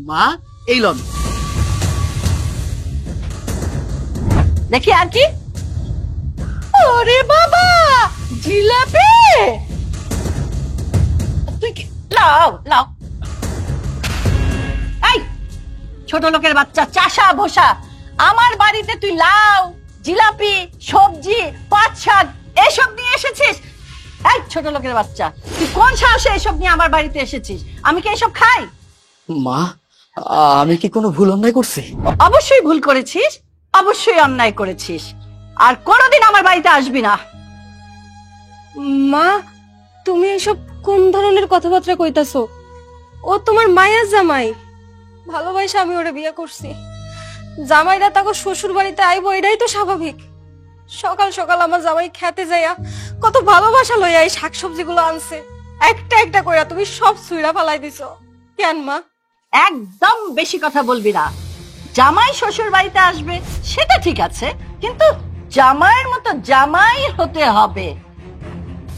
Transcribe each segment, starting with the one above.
মা এই লন দেখি আর কি। ওরে বাবা, জিলাপি! তুই কি লাও লাও। এই ছোট লোকের বাচ্চা, চাষা ভোসা, আমার বাড়িতে তুই লাউ, জিলাপি, সবজি, পাঁচ শাক এসব নিয়ে এসেছিস? এই ছোট লোকের বাচ্চা, তুই কোন সাহসে এসব নিয়ে আমার বাড়িতে এসেছিস? আমি কি এসব খাই? মা, আমি কি কোনো ভুল অন্যায় করছি? অবশ্যই ভুল করেছিস, অবশ্যই অন্যায় করেছিস, আর কোনোদিন আমার বাড়িতে আসবি না। মা, তুমি এসব কোন ধরনের কথাবার্তা কইতাছো? ও তোমার মায়ের জামাই, ভালোবাসা আমি ওরে বিয়ে করছি। জামাইরা তাকে শ্বশুর বাড়িতে আইবো, এটাই তো স্বাভাবিক। সকাল সকাল আমার জামাই খেতে যাইয়া কত ভালোবাসা লইয়া এই শাকসবজিগুলো আনছে, একটা একটা কইরা তুমি সব ছুঁড়া ফালাই দিছো কেন মা? একদম বেশি কথা বলবি না। জামাই শ্বশুর বাড়িতে আসবে সেটা ঠিক আছে, কিন্তু জামাইয়ের মতো জামাই হতে হবে।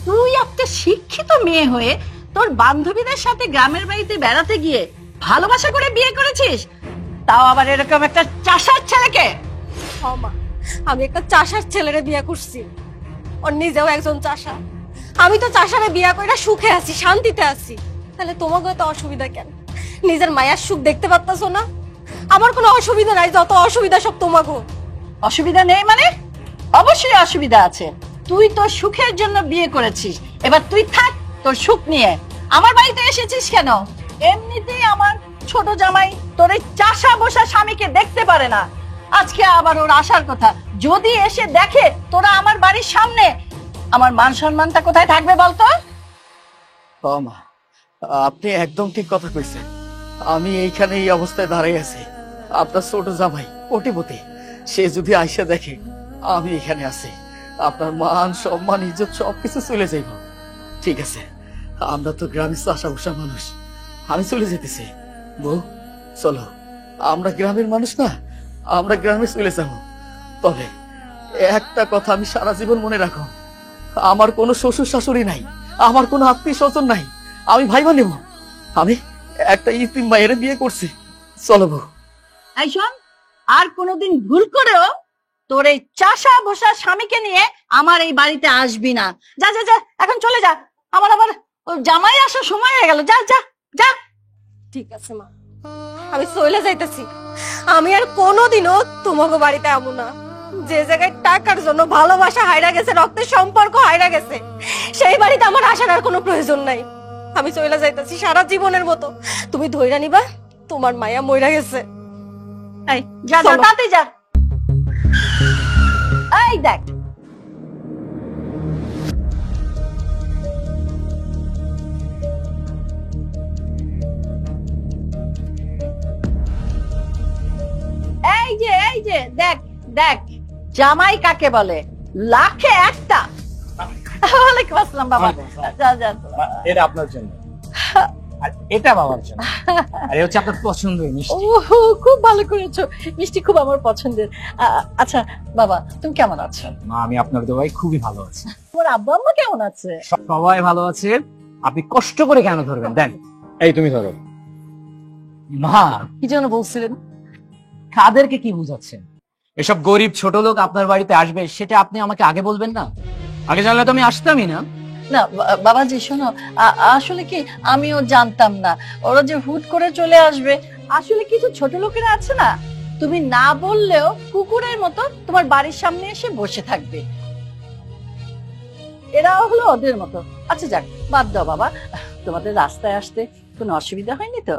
তুই একটা শিক্ষিত মেয়ে হয়ে তোর বান্ধবীদের সাথে গ্রামের বাড়িতে বেড়াতে গিয়ে ভালোবাসা করে বিয়ে করেছিস, তাও আবার এরকম একটা চাষার ছেলেকে। মা, আমি একটা চাষার ছেলেরে বিয়ে করছি, ওর নিজেও একজন চাষা। আমি তো চাষারে বিয়ে কইরা সুখে আছি, শান্তিতে আছি। তাহলে তোমাকে তো অসুবিধা কেন? নিজের মায়ের সুখ দেখতে পারতাছো না? আমার কোনো অসুবিধা নাই, যত অসুবিধা সব তোমাকে। অসুবিধা নেই মানে? অবশ্যই অসুবিধা আছে। তুই তোর সুখের জন্য বিয়ে করেছিস, এবার তুই থাক তোর সুখ নিয়ে। আমার বাড়িতে এসেছিস কেন? এমনিতেই আমার ছোট জামাই তোর এই চাষা বসা স্বামীকে দেখতে পারে না, আজকে আবার ওর আসার কথা। যদি এসে দেখে তোরা আমার বাড়ির সামনে, আমার মান সম্মানটা কোথায় থাকবে বলতো? মা, আপনি একদম ঠিক কথা কইছেন। আমি এইখানে এই অবস্থায় দাঁড়িয়ে আছি, আপনার ছোট জামাই কোটিপতি, সে যদি আইসা দেখে আমি এখানে আছি, আপনার মান সম্মান ইজ্জত সবকিছু চলে যাইব। ঠিক আছে, আমরা তো গ্রামের চাষাভুষা মানুষ, আমি চলে যেতেছি। বউ চলো, আমরা গ্রামের মানুষ না, আমরা গ্রামে চলে যাবো। তবে একটা কথা আমি সারা জীবন মনে রাখো, আমার কোনো শ্বশুর শাশুড়ি নাই, আমার কোনো আত্মীয় স্বজন নাই, আমি ভাইবা নেব। আমি একটা ইতিম মায়ের বিয়ে করছি। চলো বউ। এই শোন, আর কোনোদিন ভুল করেও তোর এই চাষা ভোসা স্বামীকে নিয়ে আমার এই বাড়িতে আসবি না। যা যা যা, এখন চলে যা, আমার আবার জামাই আসার সময় হয়ে গেল। যা যা যা। ঠিক আছে মা, আমি চলে যাইতেছি। আমি আর কোনোদিনও তোমাকে বাড়িতে আমু না। যে জায়গায় টাকার জন্য ভালোবাসা হাইরা গেছে, রক্তের সম্পর্ক হাইরা গেছে, সেই বাড়িতে আমার আসার আর কোনো প্রয়োজন নাই। আমি চলে যাইতেছি সারা জীবনের মতো। তুমি ধইরা নিবা, তোমার মায়া মইরা গেছে। এই যা যা, তাতে যা। এই দেখ, এই যে দেখ দেখ, জামাই কাকে বলে, লাখে একটা। ওয়ালাইকুম আসসালাম বাবা। যা যা। এটা আপনার জন্য, আর এটা বাবার জন্য, আর এটা হচ্ছে আপনার পছন্দের মিষ্টি। ওহ, খুব ভালো করেছো, মিষ্টি খুব আমার পছন্দের। আচ্ছা বাবা, তুমি কেমন আছো? মা, আমি আপনার দোয়ায় খুবই ভালো আছি। তোমার আব্বু আম্মা কেমন আছে? সবাই ভালো আছে। আপনি কষ্ট করে কেন ধরবেন? দেন, এই তুমি ধরো। মা, কি যেন বলছিলেন? কাদেরকে কি বুঝাচ্ছেন? এসব গরিব ছোট লোক আপনার বাড়িতে আসবে, সেটা আপনি আমাকে আগে বলবেন না? আগে জানলে তো আমি আসতামই না। না বাবাজি শোনো, আসলে কি আমিও জানতাম না ওরা যে হুট করে চলে আসবে। আসলে কিছু ছোট লোকেরা আছে না, তুমি না বললেও কুকুরের মতো তোমার বাড়ির সামনে এসে বসে থাকবে, এরাও হলো ওদের মতো। আচ্ছা যাক, বাদ দাও বাবা, তোমাদের রাস্তায় আসতে কোনো অসুবিধা হয়নি তো?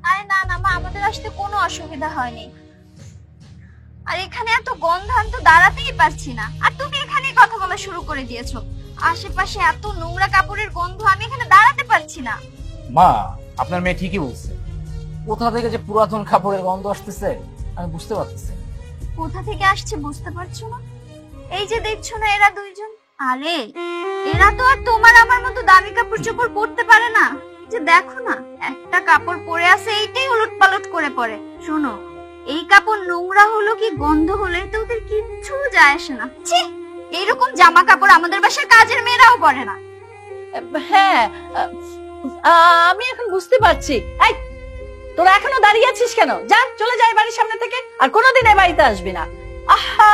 আরে না না মা, আমাদের আসতে কোনো অসুবিধা হয়নি। আর এখানে এত গন্ধ, আমি তো দাঁড়াতেই পারছি না। আর তুমি এখানে কথা বলা শুরু করে দিয়েছো। আশেপাশে এত নোংরা কাপড়ের গন্ধ, আমি এখানে দাঁড়াতে পারছি না। মা, আপনার মেয়ে ঠিকই বলছে। কোথা থেকে যে পুরাতন কাপড়ের গন্ধ আসতেছে আমি বুঝতে পারতেছি। কোথা থেকে আসছে বুঝতে পারছো না? এই যে দেখছো না এরা দুইজন, আরে এরা তো আর তোমার আমার মতো দামি কাপড় চোপড় পরতে পারে না। যে দেখো না, একটা কাপড় পরে আছে, এইটাই উলট পালট করে পরে। শোনো, এই কাপড় নোংরা হলো কি গন্ধ হলো এতে ওদের কিচ্ছু যায় আসে না। ছি, এইরকম জামা কাপড় আমাদের বাসার কাজের মেয়েরাও পরে না। হ্যাঁ, আমি এখন বুঝতে পারছি। এই তোরা এখনো দাঁড়িয়ে আছিস কেন? যা, চলে যা এই বাড়ির সামনে থেকে, আর কোনোদিন এই বাড়িতে আসবি না। আহা,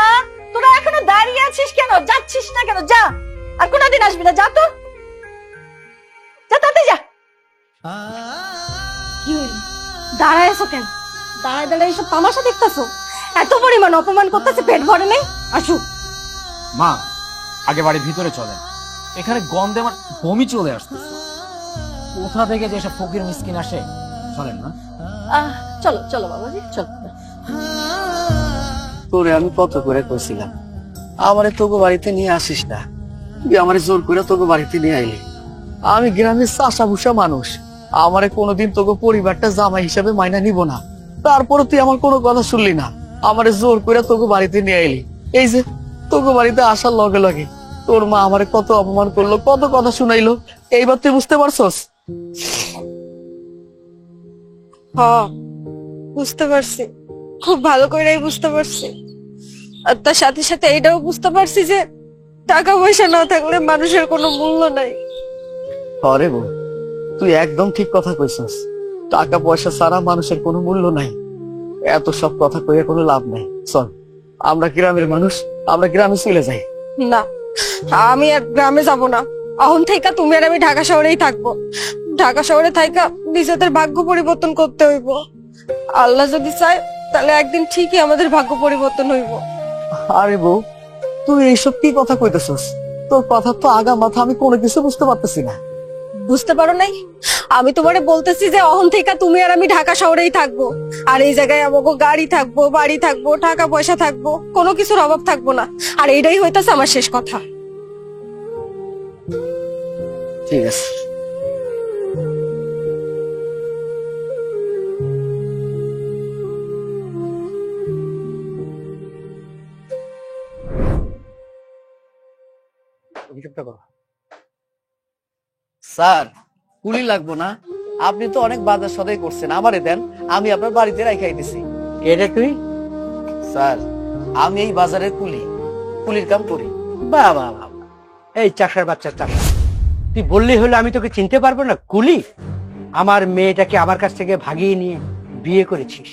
তোরা এখনো দাঁড়িয়ে আছিস কেন? যাচ্ছিস না কেন? যা, আর কোনোদিন আসবি না। যা তো, যা, তাতে যা। কি হইল? দাঁড়ায় আছো কেন? দাঁড়ায় দাঁড়ায় এসব তামাশা দেখতেছো? এত পরিমাণ অপমান করতেছে, পেট ভরে নেই? আসো। মা, আগে বাড়ির ভিতরে চলেন। এখানে গন্ধে আমার বমি চলে আসতেছে। কোথা থেকে যে এসব ফকির মিসকিন আসে? চলেন না। চলো চলো বাবাজি, চলো। তোরে আমি কত করে কইছিলাম আমারে তোকে বাড়িতে নিয়ে আসিস না, তুই আমারে জোর করে তোকে বাড়িতে নিয়ে আইলি। আমি গ্রামের চাষা ভুষা মানুষ, আমারে কোনোদিন তোকে পরিবারটা জামাই হিসাবে মাইনা নিব না। তারপরে তুই আমার কোনো কথা শুনলি না, আমারে জোর করে তোকে বাড়িতে নিয়ে আইলি। এই যে তোকে বাড়িতে আসার লগে লগে তোর মা আমারে কত অপমান করলো, কত কথা শুনাইলো, এইবার তুই বুঝতে পারছস? হ্যাঁ, বুঝতে পারছি, খুব ভালো করেই বুঝতে পারছি। আর তার সাথে সাথে এটাও বুঝতে পারছি যে টাকা পয়সা না থাকলে মানুষের কোনো মূল্য নাই। আরে বউ, তুই একদম ঠিক কথা কইছস। টাকা পয়সা ছাড়া মানুষের কোনো মূল্য নাই। এত সব কথা কইয়া কোনো লাভ নাই। চল, আমরা গ্রামের মানুষ, আমরা গ্রামে চলে যাই। না, আমি আর গ্রামে যাব না। এখন থেকে তুমি আর আমি ঢাকা শহরেই থাকবো। ঢাকা শহরে থাইকা নিজেদের ভাগ্য পরিবর্তন করতে হইব। আল্লাহ যদি চায় তাহলে একদিন ঠিকই আমাদের ভাগ্য পরিবর্তন হইব। আরে বউ, তুই এইসব কি কথা কইতেছস? তোর কথা তো আগা মাথা আমি কোনো কিছু বুঝতে পারতেছি না। বুঝতে পারো নাই? আমি তোমারে বলতেছি যে অহন থেকে তুমি আর আমি ঢাকা শহরেই থাকবো। আর এই জায়গায় আমাকে গাড়ি থাকবো, বাড়ি থাকবো, টাকা পয়সা থাকবো, কোনো কিছুর অভাব থাকবো না। আর এইটাই হইতাছে আমার শেষ কথা। ঠিক আছে। স্যার, কুলি লাগবো না, আপনি তো অনেক বাজার সদাই করছেন, আমারে দেন, আমি আপনার বাড়িতে রাখাই দিছি। এটা তুই? স্যার, আমি এই বাজারের কুলি, কুলির কাম করি। বাহ বাহ বাহ, এই চাষার বাচ্চা চাষা, তুই বললেই হলো আমি তোকে চিনতে পারবো না? কুলি? আমার মেয়েটাকে আমার কাছ থেকে ভাগিয়ে নিয়ে বিয়ে করেছিস,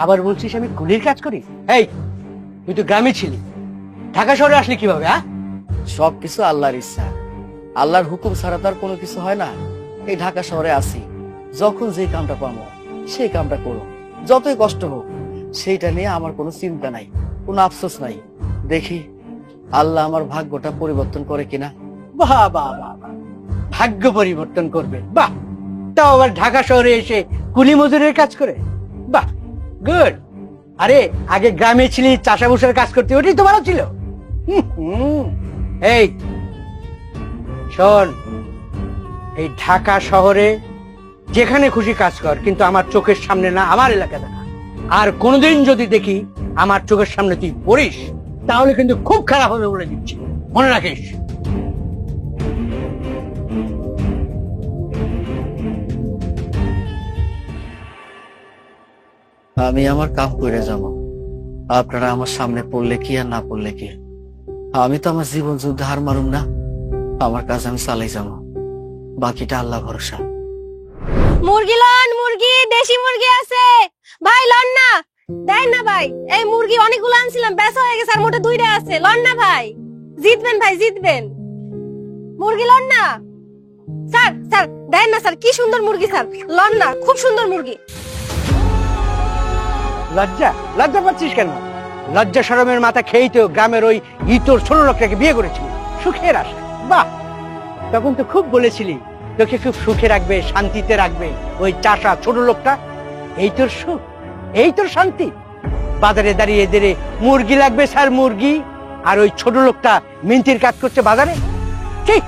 আবার বলছিস আমি কুলির কাজ করি? এই, তুই তো গ্রামে ছিলি, ঢাকা শহরে আসলি কিভাবে? সবকিছু আল্লাহর ইচ্ছা, আল্লাহর হুকুম ছাড়া তার কোনো কিছু হয় না। এই ঢাকা শহরে আছি, যখন যে কামটা পাবো সেই কামটা করো, যতই কষ্ট হোক সেইটা নিয়ে আমার কোনো চিন্তা নাই, কোনো আফসোস নাই। দেখি আল্লাহ আমার ভাগ্যটা পরিবর্তন করে কিনা। বাহ বাহ বাহ, ভাগ্য পরিবর্তন করবে? বাহ, তাও আবার ঢাকা শহরে এসে কুলি মজুরের কাজ করে? বাহ, গুড। আরে আগে গ্রামে ছিলি, চাষাবুষের কাজ করতে, ওটাই তো ভালো ছিল। এই শোন, এই ঢাকা শহরে যেখানে খুশি কাজ কর, কিন্তু আমার চোখের সামনে না, আমার এলাকা দেখা। আর কোনোদিন যদি দেখি আমার চোখের সামনে তুই পড়িস, তাহলে কিন্তু খুব খারাপ হবে বলে দিচ্ছি, মনে রাখিস। আমি আমার কাম করে যাব, আপনারা আমার সামনে পড়লে কি আর না পড়লে কি, আমি তো আমার জীবন যুদ্ধে হার মারুম না। আমার কাজ আমি চালাই যাব, বাকিটা আল্লাহ ভরসা। মুরগি লন, মুরগি, দেশি মুরগি আছে ভাই, লন না। দেন না ভাই, এই মুরগি অনেকগুলো আনছিলাম, বেচা হয়ে গেছে, আর মোটা 2টা আছে, লন না ভাই। জিতবেন ভাই, জিতবেন। মুরগি লন না স্যার, স্যার দেন না স্যার, কি সুন্দর মুরগি স্যার, লন না, খুব সুন্দর মুরগি। লজ্জা লজ্জা পাচ্ছিস কেন? লজ্জা শরমের মাথা খেয়েই তো গ্রামের ওই ইতর ছোট লোকটাকে বিয়ে করেছিলি, সুখের আশা। বাহ, তখন তো খুব বলেছিলি তোকে খুব সুখে রাখবে, শান্তিতে রাখবে ওই চাষা ছোট লোকটা। এই তোর সুখ, এই তোর শান্তি? বাজারে দাঁড়িয়ে দাঁড়িয়ে মুরগি লাগবে স্যার, মুরগি, আর ওই ছোট লোকটা মিন্তির কাজ করছে বাজারে। ঠিক,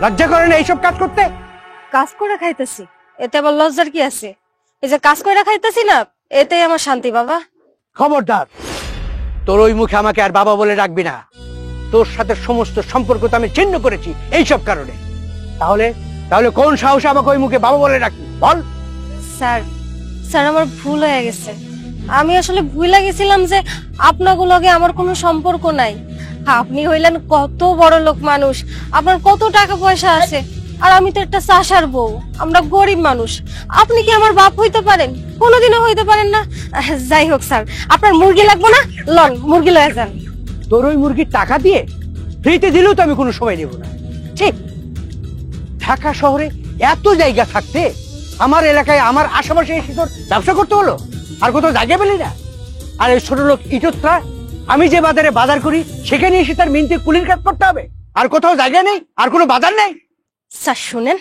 লজ্জা করে না এইসব কাজ করতে? কাজ করে খাইতেছি, এতে আবার লজ্জার কি আছে? এই যে কাজ করে খাইতেছি না, এতেই আমার শান্তি বাবা। খবরদার, তোর ওই মুখে আমাকে আর বাবা বলে রাখবি না। তোর সাথে সমস্ত সম্পর্ক তো আমি ছিন্ন করেছি এইসব কারণে। তাহলে তাহলে কোন সাহসে আমাকে ওই মুখে বাবা বলে রাখবি বল? স্যার, স্যার আমার ভুল হয়ে গেছে। আমি আসলে ভুলে গেছিলাম যে আপনাগুলোকে আমার কোনো সম্পর্ক নাই। আপনি হইলেন কত বড় লোক মানুষ, আপনার কত টাকা পয়সা আছে, আর আমি তো একটা চাষার বউ, আমরা গরিব মানুষ। আপনি কি আমার বাপ হইতে পারেন? কোনোদিনও হইতে পারেন না। যাই হোক স্যার, আপনার মুরগি লাগবে না, লন মুরগি লয়ে যান। তোর ওই মুরগির টাকা দিয়ে ফ্রিতে দিলেও তো আমি কোনো সময় নেব না। ঠিক, ঢাকা শহরে এত জায়গা থাকতে আমার এলাকায় আমার আশেপাশে এসে তোর ব্যবসা করতে হলো, আর কোথাও জায়গা পেলি না? আর এই ছোট লোক ইজতরা আমি যে বাজারে বাজার করি সেখানে এসে তার মিনতে কুলির কাজ করতে হবে, আর কোথাও জায়গা নেই, আর কোনো বাজার নেই। স্যার শুনেন,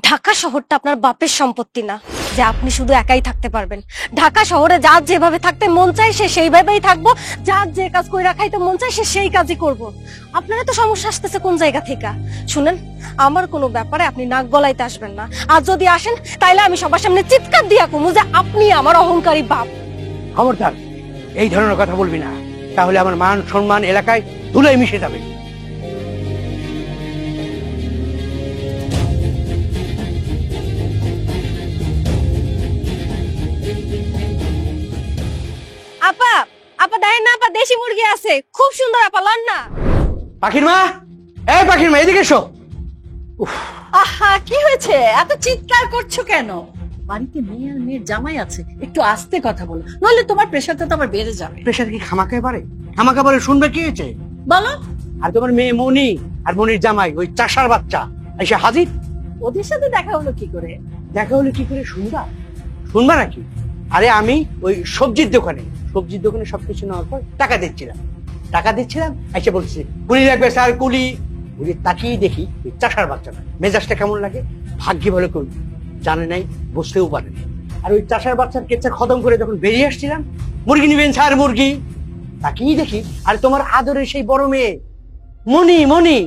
ঢাকা শহরটা আপনার বাপের সম্পত্তি না যে আপনি শুধু একাই থাকতে পারবেন। ঢাকা শহরে যার যেভাবে থাকতে মন চায় সে সেইভাবেই থাকবো, যার যে কাজ করে রাখাইতে মন চায় সে সেই কাজই করব। আপনারা তো সমস্যা আসতেছে কোন জায়গা থেকে? শুনেন, আমার কোনো ব্যাপারে আপনি নাক গলাইতে আসবেন না, আর যদি আসেন তাইলে আমি সবার সামনে চিৎকার দিয়া কমু যে আপনি আমার অহংকারী বাপ। খবরদার এই ধরনের কথা বলবি না, তাহলে আমার মান সম্মান এলাকায় ধুলোয় মিশে যাবে। আপা, আপা দেখেন না, আপা দেশি মুরগি আছে, খুব সুন্দর, আপা লন না। পাখির মা, এই পাখির মা এদিকে এসো। আহা, কি হয়েছে? এত চিৎকার করছো কেন? বাড়িতে মেয়ে আর মেয়ের জামাই আছে, একটু আস্তে কথা বলো, নইলে তোমার প্রেশারটা তো আবার বেড়ে যাবে। প্রেশার কি খামাকায় পারে? খামাকা পারে শুনবে কি হয়েছে? বলো। আর তোমার মেয়ে মনি আর মনির জামাই ওই চাষার বাচ্চা এসে হাজির। ওদের সাথে দেখা হলো কি করে? দেখা হলে কি করে শুনবা? শুনবা নাকি? আরে আমি ওই সবজির দোকানে সবকিছু নেওয়ার পর টাকা দিচ্ছিলাম এসে বলছি কুলি লাগবে স্যার, কুলি। কুলি তাকিয়ে দেখি ওই চাষার বাচ্চাটা, মেজাজটা কেমন লাগে ভাগ্যে ভালো করি জানে নাই, বুঝতেও পারেনি। আর ওই চাষার বাচ্চার কেচ্ছা খতম করে যখন বেরিয়ে আসছিলাম, মুরগি নিবেন স্যার মুরগি, তাকিয়ে দেখি আর তোমার আদরের সেই বড় মেয়ে মনি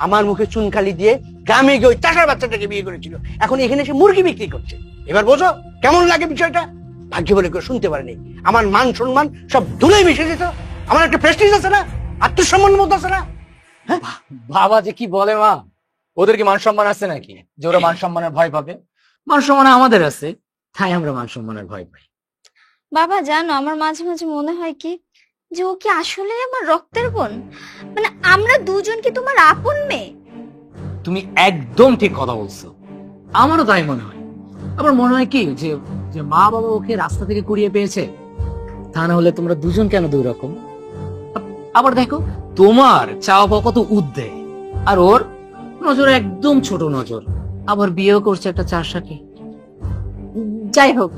আমার মুখে চুনকালি দিয়ে গ্রামে গিয়ে ওই চাষার বাচ্চাটাকে বিয়ে করেছিল, এখন এখানে এসে মুরগি বিক্রি করছে। এবার বোঝো কেমন লাগে বিষয়টা? ভাগ্য বলে কেউ শুনতে পারেনি, আমার মান সম্মান সব ধুলোয় মিশে যেত। আমার একটা প্রেস্টিজ আছে না, আত্মসম্মান মতো আছে না? বাবা যে কি বলে মা, ওদের কি মান সম্মান আছে নাকি যে ওরা মান সম্মানের ভয় পাবে? মান সম্মান আমাদের আছে, তাই আমরা মান সম্মানের ভয় পাই। বাবা জানো, আমার মাঝে মাঝে মনে হয় কি যে ও কি আসলে আমার রক্তের বোন, মানে আমরা দুজন কি তোমার আপন মেয়ে? তুমি একদম ঠিক কথা বলছো, আমারও তাই মনে হয়। আমার মনে হয় কি যে যে মা বাবা ওকে রাস্তা থেকে কুড়িয়ে পেয়েছে, তা না হলে তোমরা দুজন কেন দুই রকম? আবার দেখো তোমার চাওয়া পাওয়া কত উদ্দে, আর ওর নজর একদম ছোট নজর, আবার বিয়েও করছে একটা চাষাকে। যাই হোক,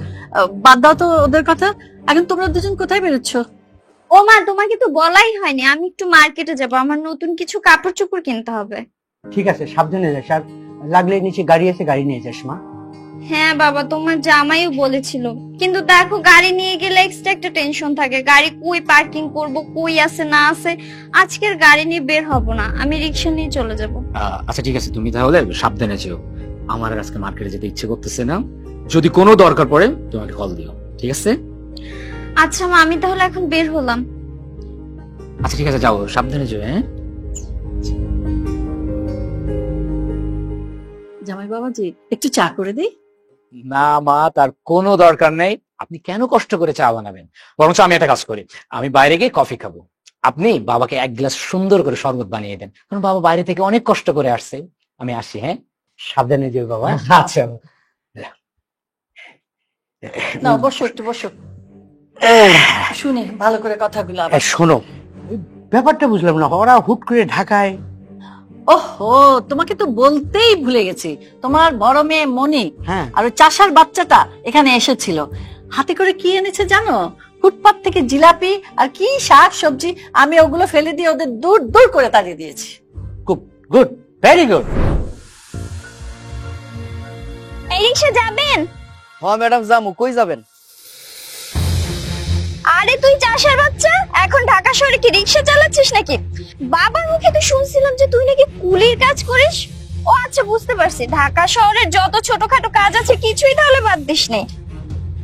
বাদ দাও তো ওদের কথা। এখন তোমরা দুজন কোথায় বেরোচ্ছ? ও মা, তোমাকে তো বলাই হয়নি, আমি একটু মার্কেটে যাব, আমার নতুন কিছু কাপড় চোপড় কিনতে হবে। ঠিক আছে, সাবধানে যাস, আর লাগলে নিচে গাড়ি আছে, গাড়ি নিয়ে যাস মা। হ্যাঁ বাবা, তোমার জামাইও বলেছিল, কিন্তু দেখো গাড়ি নিয়ে গেলে এক্সট্রা একটা টেনশন থাকে, গাড়ি কই পার্কিং করব, কই আছে না আছে। আজকের গাড়ি নিয়ে বের হব না, আমি রিক্সা নিয়ে চলে যাব। আচ্ছা ঠিক আছে, তুমি তাহলে সাবধানে যেও। আমার আর আজকে মার্কেটে যেতে ইচ্ছে করতেছে না, যদি কোনো দরকার পড়ে তোমাকে কল দিও, ঠিক আছে? আচ্ছা মা, আমি তাহলে এখন বের হলাম। আচ্ছা ঠিক আছে, যাও, সাবধানে যেও। হ্যাঁ জামাই বাবাজি, একটু চা করে দিই? না মা, তার কোনো দরকার নেই। আপনি কেন কষ্ট করে চা বানাবেন? বরঞ্চ আমি একটা কাজ করি, আমি বাইরে গিয়ে কফি খাবো, আপনি বাবাকে এক গ্লাস সুন্দর করে শরবত বানিয়ে দেন, কারণ বাবা বাইরে থেকে অনেক কষ্ট করে আসছে। আমি আসি। হ্যাঁ সাবধানে যেও বাবা। আচ্ছা। না, বসো, একটু বসো, শুনে ভালো করে কথাগুলো। শোনো, ব্যাপারটা বুঝলাম না, ওরা হুট করে ঢাকায়। ওহো, তোমাকে তো বলতেই ভুলে গেছি, তোমার বড় মেয়ে মনি হ্যাঁ, আর ওই চাষার বাচ্চাটা এখানে এসেছিল। হাতে করে কি এনেছে জানো? ফুটপাত থেকে জিলাপি আর কি শাক সবজি। আমি ওগুলো ফেলে দিয়ে ওদের দূর দূর করে তাড়িয়ে দিয়েছি। Good, very good. এই রিক্সা যাবেন? হ্যাঁ ম্যাডাম, যাবো। কই যাবেন? আরে তুই চাষার বাচ্চা, এখন ঢাকা শহরে কি রিক্সা চালাচ্ছিস নাকি? বাবার মুখে তো শুনছিলাম যে তুই নাকি কুলির কাজ করিস। ও আচ্ছা, বুঝতে পারছি, ঢাকা শহরের যত ছোটখাটো কাজ আছে কিছুই তাহলে বাদ দিস নি।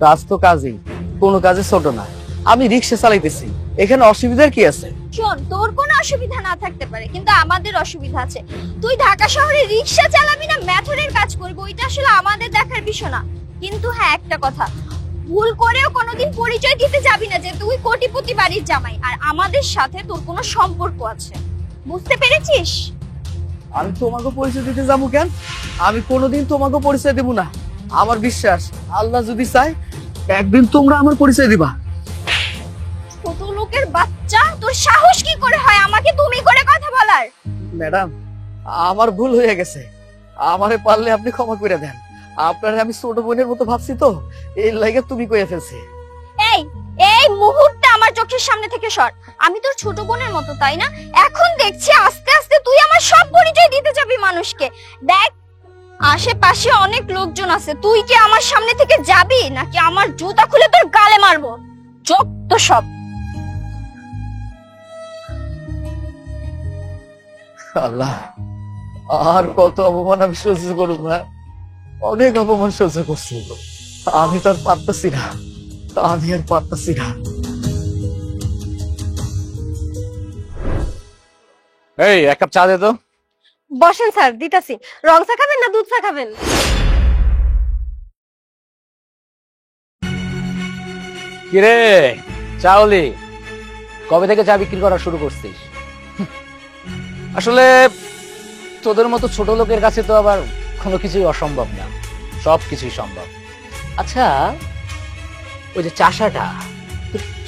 কাজ তো কাজই, কোনো কাজে ছোট না। আমি রিক্সা চালাইতেছি, এখানে অসুবিধার কি আছে? শোন, তোর কোনো অসুবিধা না থাকতে পারে, কিন্তু আমাদের অসুবিধা আছে। তুই ঢাকা শহরে রিক্সা চালাবি না মেথরের কাজ করবি, ওইটা আসলে আমাদের দেখার বিষয় না। কিন্তু হ্যাঁ, একটা কথা, ভুল করেও কোনোদিন পরিচয় দিতে যাবি না যে তুই কোটিপতি বাড়ির জামাই আর আমাদের সাথে তোর কোনো সম্পর্ক আছে। বুঝতে পেরেছিস? আমি তোমাকে পরিচয় দিতে যাবো কেন? আমি কোনোদিন তোমাকে পরিচয় দেব না। আমার বিশ্বাস আল্লাহ যদি চায় একদিন তোমরা আমার পরিচয় দিবা। ছোট লোকের বাচ্চা, তোর সাহস কি করে হয় আমাকে তুমি করে কথা বলার? ম্যাডাম, আমার ভুল হয়ে গেছে, আমারে পারলে আপনি ক্ষমা করে দেন। আপনার আমি ছোট বোনের মতো ভাবছি তো, এই লাগে তুমি কইয়া ফেলছি। এই এই মুহূর্তে আমার চোখের সামনে থেকে সর। আমি তোর ছোট বোনের মতো, তাই না? এখন দেখছি আস্তে আস্তে তুই আমার সব পরিচয় দিতে যাবি মানুষকে। দেখ, আশেপাশে অনেক লোকজন আছে, তুই কি আমার সামনে থেকে যাবি নাকি আমার জুতা খুলে তোর গালে মারবো? চোখ তো সব। আল্লাহ, আর কত অপমান আমি সহ্য করব না? অনেক অপমান সহ্য করছি, আমি তো আর পারতেছি না, আমি আর পারতেছি না। এই এক কাপ চা দে তো। বসেন স্যার, দিতাছি। রং চা খাবেন না দুধ চা খাবেন? কিরে চাওলি, কবে থেকে চা বিক্রি করা শুরু করছিস? আসলে তোদের মতো ছোট লোকের কাছে তো আবার কোনো কিছুই অসম্ভব না, সবকিছুই সম্ভব। আচ্ছা, ওই যে চাষাটা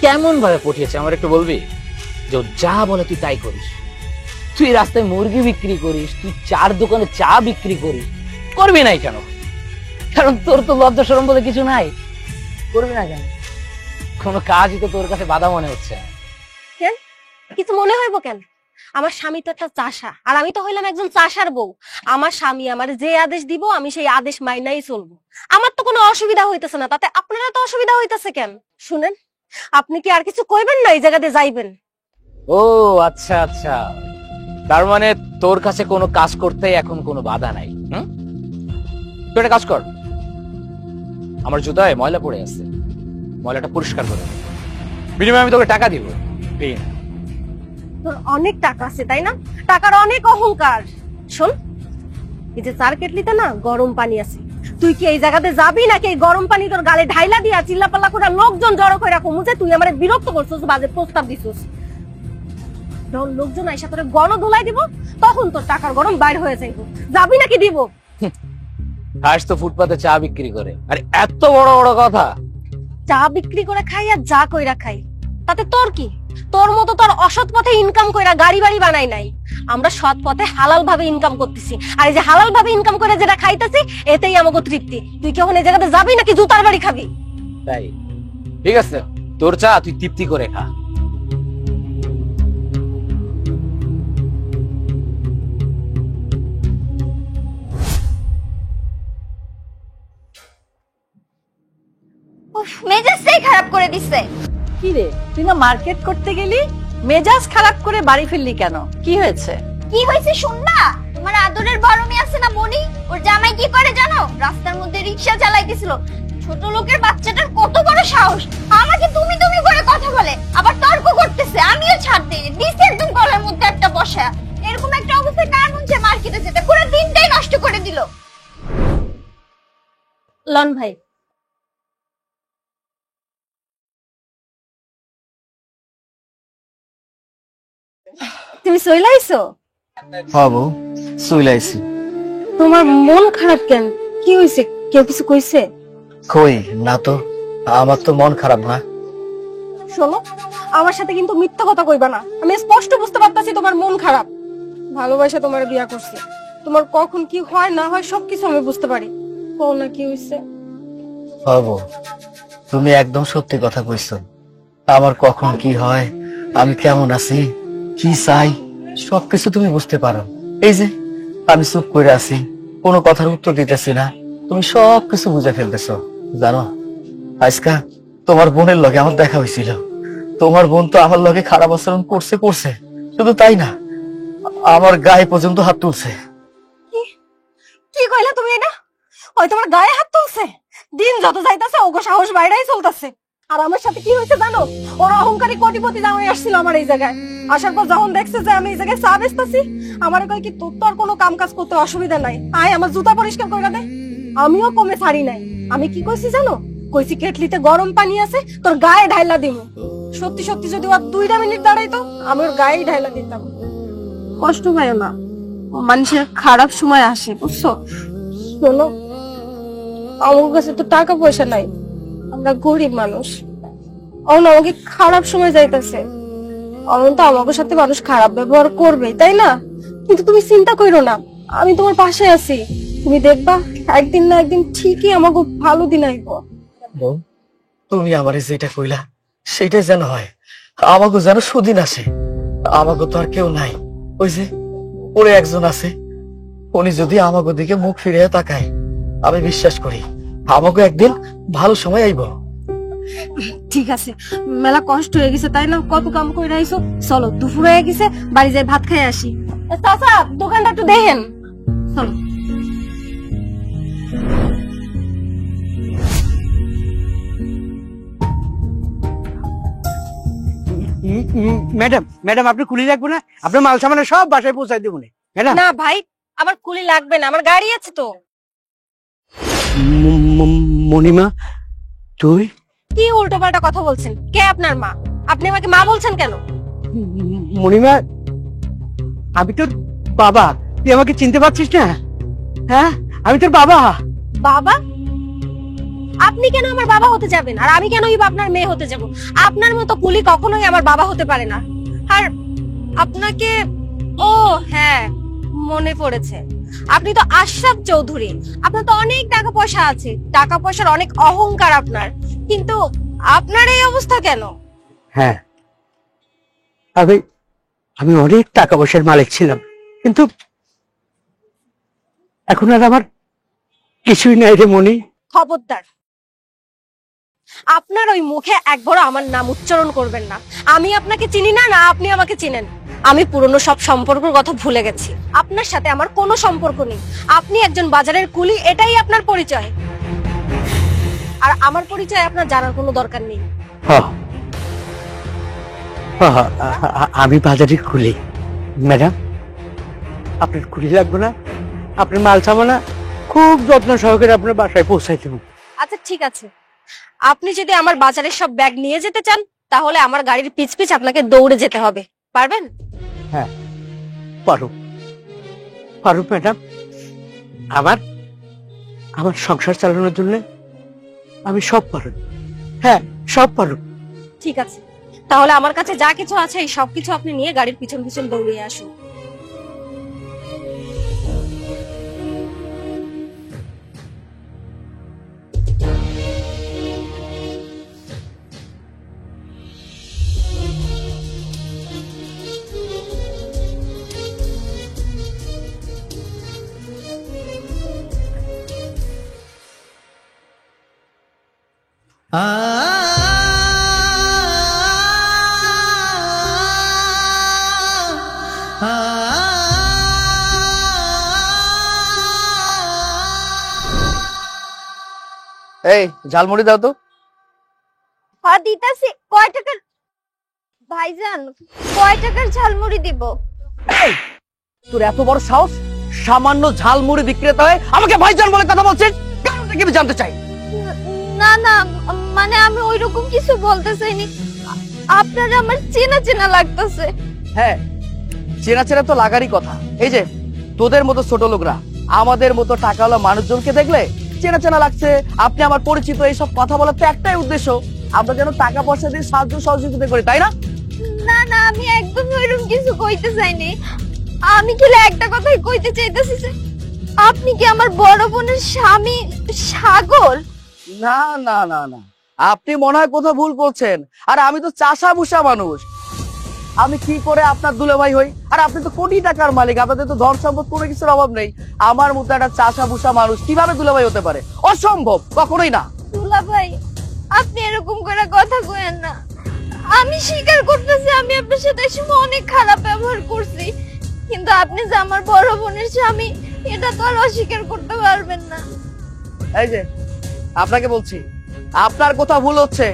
কেমন ভাবে পটিয়েছে আমার একটু বলবি? যে ও যা বলে তুই তাই করিস। তুই রাস্তায় মুরগি বিক্রি করিস, তুই চার দোকানে চা বিক্রি করিস, করবি নাই কেন? কারণ তোর তো লজ্জা শরম বলে কিছু নাই, করবি না কেন? কোনো কাজই তো তোর কাছে বাধা মনে হচ্ছে না। কেন কিছু মনে হইব কেন? আমার স্বামী তো একটা চাষা, আর আমি তো হইলাম একজন চাষার বউ। আমার স্বামী আমার যে আদেশ দিব আমি সেই আদেশ মাইনাই চলবো। আমার তো কোনো অসুবিধা হইতেছে না, তাতে আপনারা তো অসুবিধা হইতেছে কেন? শুনেন, আপনি কি আর কিছু কইবেন না? এই জায়গাতে যাইবেন? ও আচ্ছা আচ্ছা, তার মানে তোর কাছে কোনো কাজ করতে এখন কোনো বাধা নাই। তুই একটা কাজ কর, আমার জুতায় ময়লা পড়ে আছে, ময়লাটা পরিষ্কার করে দে। বিনিময়ে আমি তোকে টাকা দিব। এই নে। তোর অনেক টাকা আছে তাই না? টাকার অনেক অহংকার। শোন, এই যে চার কেটলিতে না গরম পানি আছে, তুই কি এই জায়গাতে যাবি নাকি এই গরম পানি তোর গালে ঢাইলা দিয়া চিল্লাপাল্লা করে লোকজন জড়ো করে রাখো মুছে? তুই আমারে বিরক্ত করছিস, বাজে প্রস্তাব দিছিস। যখন লোকজন আইসা তোরে গণ ধুলাই দিব তখন তোর টাকার গরম বাইর হয়ে যাইব। যাবি নাকি দিব? খাস তো ফুটপাতে চা বিক্রি করে, আরে এত বড় বড় কথা। চা বিক্রি করে খাই আর যা কইরা খাই, তাতে তোর কি? তোর মতো তোর অসৎ পথে ইনকাম কইরা গাড়ি বাড়ি বানাই নাই। আমরা সৎ পথে হালাল ভাবে ইনকাম করতেছি, আর এই যে হালাল ভাবে ইনকাম করে যেটা খাইতেছি এতেই আমাকে তৃপ্তি। তুই কি এখন এই জায়গাতে যাবি নাকি জুতার বাড়ি খাবি? তাই ঠিক আছে, তোর চা তুই তৃপ্তি করে খা। উফ, মেজাজটাই খারাপ করে দিছে। কি রে, তুই না মার্কেট করতে গেলি, মেজাজ খারাপ করে বাড়ি ফিরলি কেন? কি হয়েছে? কি হয়েছে শুন না। তোমার আদরের বড় মেয়ে আছে না মনি, ওর জামাই কি করে জানো? রাস্তার মধ্যে রিকশা চালাইতেছিল। ছোট লোকের বাচ্চাটার কত বড় সাহস, আমাকে তুমি তুমি করে কথা বলে, আবার তর্ক করতেছে। আমিও ছাড় দেই দিছি একদম গলার মধ্যে একটা বসা। এরকম একটা অবস্থায় কার মন চায় মার্কেটে যেতে? পুরো দিনটাই নষ্ট করে দিল। লন ভাই, তুমি চলে আইছো? হবো চলে আইছি। তোমার মন খারাপ কেন? কি হয়েছে? কেউ কিছু কইছে? কই না তো, আমার তো মন খারাপ না। শোনো, আমার সাথে কিন্তু মিথ্যা কথা কইবা না। আমি স্পষ্ট বুঝতে পারতাছি তোমার মন খারাপ। ভালোবাসা তোমার বিয়া করছে, তোমার কখন কি হয় না হয় সবকিছু আমি বুঝতে পারি। কও না কি হইছে? হবো, তুমি একদম সত্যি কথা কইছো। আমার কখন কি হয়, আমি কেমন আছি, কি চাই, সবকিছু তুমি বুঝতে পারো। এই যে আমি চুপ করে আছি, কোনো কথার উত্তর দিতেছি না, তুমি সবকিছু বুঝে ফেলতেছো। জানো, আজকা তোমার বোনের লগে আমার দেখা হয়েছিল। তোমার বোন তো আমার লগে খারাপ আচরণ করছে করছে, শুধু তাই না, আমার গায়ে পর্যন্ত হাত তুলছে। কি কইলা তুমি এটা? ওই তোমার গায়ে হাত তুলছে? দিন যত যাইতাছে ওগো সাহস বাইরেই চলতেছে। আর আমার সাথে কি হয়েছে জানো? ওর অহংকারী কোটিপতি জামাই আসছিল আমার এই জায়গায়। আসার পর যখন দেখছে যে আমি এই জায়গায় চা বেচতেছি, আমার কয় কি তোর তো আর কোনো কাম কাজ করতে অসুবিধা নাই, আয় আমার জুতা পরিষ্কার করে দে। আমিও কমে ছাড়ি নাই। আমি কি কইছি জানো? কইছি কেটলিতে গরম পানি আছে, তোর গায়ে ঢাইলা দিব। সত্যি সত্যি যদি আর 2 মিনিট দাঁড়াইতো আমি ওর গায়ে ঢাইলা দিতাম। কষ্ট পাইও না, মানুষের খারাপ সময় আসে, বুঝছো? শোনো, আমার কাছে তো টাকা পয়সা নাই, আমরা গরিব মানুষ। আমাকে খারাপ সময় যাইতেছে, তো আমাদের সাথে মানুষ খারাপ ব্যবহার করবে, তাই না? কিন্তু তুমি চিন্তা করো না, আমি তোমার পাশে আছি। তুমি দেখবা একদিন না একদিন ঠিকই আমাকে ভালো দিন আইব। বউ, তুমি আমারে যেটা কইলা সেটাই যেন হয়, আমাকে যেন সুদিন আসে। আমাকে তো আর কেউ নাই, ওই যে ওরে একজন আছে, উনি যদি আমাকে দিকে মুখ ফিরিয়ে তাকায়, আমি বিশ্বাস করি আমাকে একদিন ভালো সময় আইব। ঠিক আছে, মেলা কষ্ট হয়ে গেছে তাই না? কত কাম করে আইছো, চলো দুপুর হয়ে গেছে, বাড়ি যাই ভাত খাই আসি। চাচা, দোকানটা একটু দেখেন, চলো। ম্যাডাম, ম্যাডাম আপনি কুলি লাগবে না? আপনার মাল সামানে সব বাসায় পৌঁছাই দেবো ম্যাডাম। না ভাই, আমার কুলি লাগবে না, আমার গাড়ি আছে তো। মণিমা, তুই? কি উল্টো পাল্টা কথা বলছেন? কে আপনার মা? আপনি আমাকে মা বলছেন কেন? মণিমা, আমি তোর বাবা, তুই আমাকে চিনতে পারছিস না? হ্যাঁ, আমি তোর বাবা। বাবা? আপনি কেন আমার বাবা হতে যাবেন, আর আমি কেন আপনার মেয়ে হতে যাব? আপনার মতো কুলি কখনোই আমার বাবা হতে পারে না। আর আপনাকে, ও হ্যাঁ, মনে পড়েছে, আপনি তো আশরাফ চৌধুরী। আপনার তো অনেক টাকা পয়সা আছে, টাকা পয়সার অনেক অহংকার আপনার, কিন্তু আপনার এই অবস্থা কেন? হ্যাঁ, আমি অনেক টাকা পয়সার মালিক ছিলাম, কিন্তু এখন আর আমার কিছুই নাই রে মনি। খবরদার, আপনার ওই মুখে একবারও আমার নাম উচ্চারণ করবেন না। আমি আপনাকে চিনি না, না আপনি আমাকে চিনেন। আমি পুরনো সব সম্পর্কের কথা ভুলে গেছি, আপনার সাথে আমার কোনো সম্পর্ক নেই। আপনি একজন বাজারের কুলি, এটাই আপনার পরিচয়, আর আমার পরিচয় আপনার জানার কোনো দরকার নেই। আমি বাজারের কুলি ম্যাডাম, আপনার কুলি লাগবে না, আপনার মাল সামানা খুব যত্ন সহকারে আপনার বাসায় পৌঁছাই দেব। আচ্ছা ঠিক আছে, আপনি যদি আমার বাজারের সব ব্যাগ নিয়ে যেতে চান, তাহলে আমার গাড়ির পিছ পিছ আপনাকে দৌড়ে যেতে হবে। পারবেন? হ্যাঁ পারো, পারো ম্যাডাম। আমার সংসার চালানোর জন্য আমি সব পারো। হ্যাঁ, সব পারো। ঠিক আছে, তাহলে আমার কাছে যা কিছু আছে এই সবকিছু আপনি নিয়ে গাড়ির পিছন পিছন দৌড়িয়ে আসুন। এই ঝালমুড়ি দাও তো। হ্যাঁ দিতাছি। কয় টাকার ভাইজান, কয় টাকার ঝালমুড়ি দিব? এই, তোর এত বড় সাহস, সামান্য ঝালমুড়ি বিক্রেতা হয়ে আমাকে ভাইজান বলে কথা বলছিস? কারণটা কি আমি জানতে চাই। না না, মানে আমি ওইরকম কিছু বলতে চাইনি, আপনার আমার চেনা চেনা লাগতেছে। হ্যাঁ, চেনা চেনা তো লাগারই কথা। এই যে তোদের মতো ছোট লোকরা আমাদের মতো টাকাওয়ালা মানুষজনকে দেখলে চেনা চেনা লাগছে, আপনি আমার পরিচিত, এইসব কথা বলার তো একটাই উদ্দেশ্য, আমরা যেন টাকা পয়সা দিয়ে সাহায্য সহযোগিতা করি, তাই না? না না, আমি একদম ওইরকম কিছু কইতে চাইনি। আমি কি একটা কথাই কইতে চাইতেছি যে আপনি কি আমার বড় বোনের স্বামী সাগর? না না না না, আপনি মনে হয় কোথাও ভুল করছেন। আর আমি তো চাষা ভুষা মানুষ, আমি কি করে আপনার দুলাভাই হই? আর আপনি তো কোটি টাকার মালিক, আপনাদের তো ধন সম্পদ কোনো কিছুর অভাব নেই। আমার মতো একটা চাষা ভুষা মানুষ কিভাবে দুলাভাই হতে পারে? অসম্ভব, কখনোই না। দুলাভাই, আপনি এরকম করে কথা কইেন না। আমি স্বীকার করতেছি আমি আপনার সাথে এই সময় অনেক খারাপ ব্যবহার করছি, কিন্তু আপনি যে আমার বড় বোনের স্বামী এটা তো আর অস্বীকার করতে পারবেন না। এই যে আপনাকে বলছি, আপনার কথা ভুল হচ্ছে।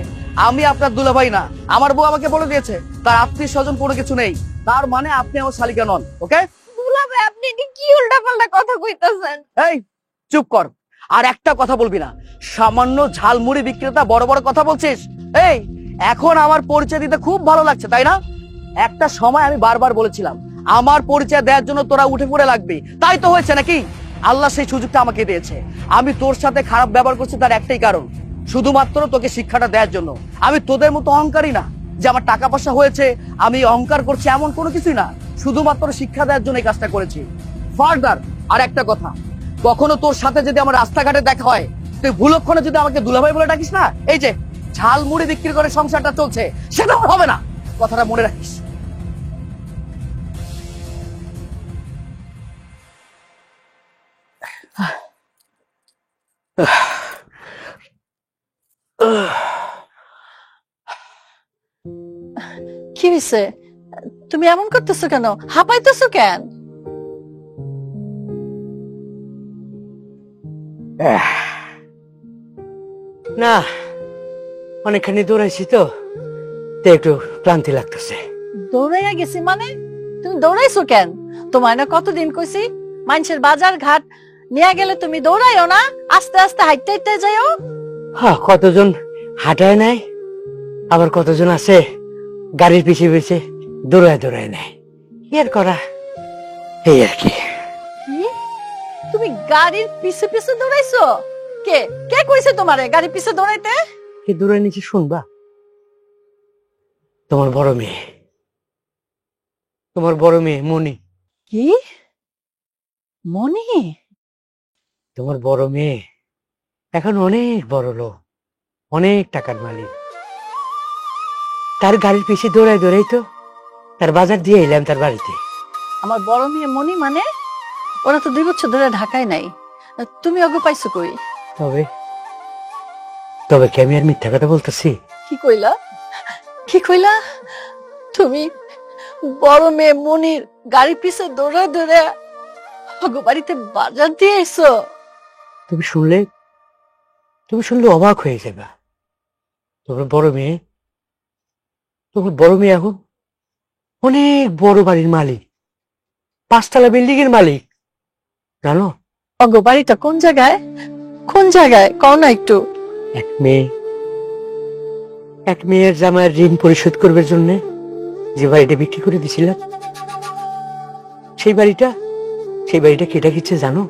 আমি আপনার দুলাভাই না, আমার বউ আমাকে বলে দিয়েছে তার আত্মীয় স্বজন কোনো কিছু নেই, তার মানে আপনি আমার শালিকা নন। ওকে দুলাভাই, আপনি এটা কি উল্টাপাল্টা কথা কইতাছেন? এই চুপ কর, আর একটা কথা বলবি না। সামান্য ঝালমুড়ি বিক্রেতা বড় বড় কথা বলছিস। এই এখন আমার পরিচয় দিতে খুব ভালো লাগছে, তাই না? একটা সময় আমি বারবার বলেছিলাম আমার পরিচয় দেওয়ার জন্য তোরা উঠে পড়ে লাগবি, তাই তো হয়েছে নাকি? আল্লাহ সেই সুযোগটা আমাকে দিয়েছে। আমি তোর সাথে খারাপ ব্যবহার করছি তার একটাই কারণ, শুধুমাত্র তোকে শিক্ষাটা দেওয়ার জন্য। আমি তোদের মতো অহংকারী না যে আমার টাকা পয়সা হয়েছে আমি অহংকার করছি, এমন কোনো কিছুই না। শুধুমাত্র শিক্ষা দেওয়ার জন্য এই কাজটা করেছি। ফার্দার আর একটা কথা, কখনো তোর সাথে যদি আমার রাস্তাঘাটে দেখা হয়, তুই ভুলক্ষণে যদি আমাকে দুলাভাই বলে ডাকিস না, এই যে ঝাল মুড়ি বিক্রি করে সংসারটা চলছে, সেটা আমার হবে না, কথাটা মনে রাখিস। কি হয়েছে? তুমি এমন করতেছো কেন? হাঁপাইতেছো কেন? না, অনেকখানি দৌড়াইছি তো, তাই একটু ক্লান্তি লাগতেছে। দৌড়াইয়া গেছি মানে? তুমি দৌড়াইছো কেন? তোমার না কতদিন কইছি মানুষের বাজার ঘাট নিয়ে গেলে তুমি দৌড়াইও না, আস্তে আস্তে হাইটে হাইটে যাইও। হ্যাঁ, কতজন হাঁটায় নাই, আবার কতজন আছে গাড়ির পিছিয়ে পিছিয়ে দৌড়ায় দৌড়ায় নেয়। কি আর করা, এই আর কি। কি? তুমি গাড়ির পিছে পিছে দৌড়াইছো? কে কে কইছে তোমারে গাড়ির পিছে দৌড়াইতে? কি দৌড়ায় নিচে শুনবা? তোমার বড় মেয়ে, তোমার বড় মেয়ে মনি। কি? মনি? তোমার বড় মেয়ে এখন অনেক বড় লোক, অনেক টাকার মালিক। তার গাড়ির পিছিয়ে দৌড়াই দৌড়াই তো তার বাজার দিয়ে এলাম তার বাড়িতে। আমার বড় মেয়ে মনি মানে? ওরা তো 2 বছর ধরে ঢাকায় নাই, তুমি ওকে পাইছো কই? তবে তবে কি আমি আর মিথ্যা কথা বলতেছি? কি কইলা? কি কইলা? তুমি বড় মেয়ে মনির গাড়ির পিছে দৌড়া দৌড়া ওগো বাড়িতে বাজার দিয়ে এসো? তুমি শুনলে অবাক হয়ে যাবে। তোমার বড় মেয়ে এখন অনেক বড় বাড়ির মালিক, 5 তলা বিল্ডিং এর মালিক, জানো? ওগো বাড়িটা কোন জায়গায়? কোন জায়গায় কও না একটু। এক মেয়ের জামাইয়ের ঋণ পরিশোধ করবার জন্য যে বাড়িটা বিক্রি করে দিছিলাম, সেই বাড়িটা কেটা কিচ্ছে জানো?